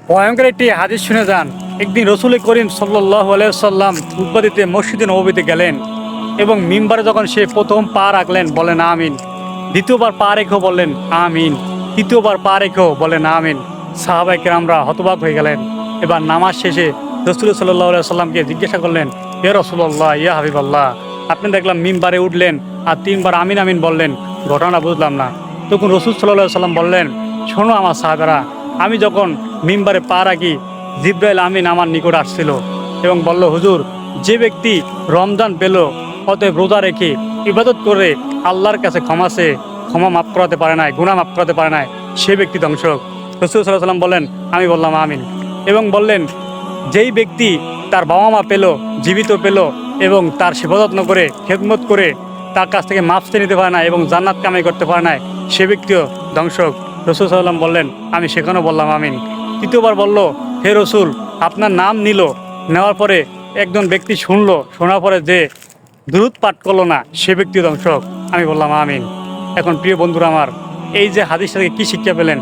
ভয়ঙ্কর একটি হাদিস শুনে যান। একদিন রসুল করিম সাল্লাল্লাহু আলাইহি সাল্লাম খুতবা দিতে মসজিদে নববীতে গেলেন এবং মিম্বারে যখন সে প্রথম পা রাখলেন বলেন আমিন, দ্বিতীয়বার পা রেখেও বললেন আমিন, তৃতীয়বার পা রেখেও বলেন আমিন। সাহাবায়ে কেরামরা হতবাক হয়ে গেলেন। এবার নামাজ শেষে রসুল সাল্লাল্লাহু আলাইহি সাল্লামকে জিজ্ঞাসা করলেন, ইয়া রাসূলুল্লাহ, ইয়া হাবিবাল্লাহ, আপনি দেখলাম মিম্বারে উঠলেন আর তিনবার আমিন আমিন বললেন, ঘটনা বুঝলাম না। তখন রসুল সাল্লাল্লাহু আলাইহি সাল্লাম বললেন, শোনো আমার সাহাবারা, আমি যখন মিম্বারে পা রাখি জিব্রাইল আমিন আমার নিকট আসছিল এবং বলল, হুজুর, যে ব্যক্তি রমজান পেল অতএব রোজা রেখে ইবাদত করে আল্লাহর কাছে ক্ষমা মাফ করাতে পারে নাই, গুনাহ মাফ করাতে পারে নাই, সে ব্যক্তি ধ্বংস হোক। রাসূল সাল্লাল্লাহু আলাইহি সাল্লাম বললেন, আমি বললাম আমিন, এবং বললেন, যেই ব্যক্তি তার বাবা মা পেল, জীবিত পেল এবং তার সেবা যত্ন করে খেদমত করে তার কাছ থেকে মাফ চেয়ে নিতে পারে না এবং জান্নাত কামাই করতে পারে না, সে ব্যক্তিও ধ্বংস হোক। রাসূল সাল্লাল্লাহু আলাইহি সাল্লাম বললেন, আমি সেখানেও বললাম আমিন। তৃতীয়বার বলল, হে রসুল, আপনার নাম নিল, নেওয়ার পরে একজন ব্যক্তি শুনলো, শোনার পরে যে দুরূদ পাঠ করলো না, সে ব্যক্তি ধ্বংস হোক। আমি বললাম আমিন। এখন প্রিয় বন্ধুরা আমার, এই যে হাদিস থেকে কী শিক্ষা পেলেন?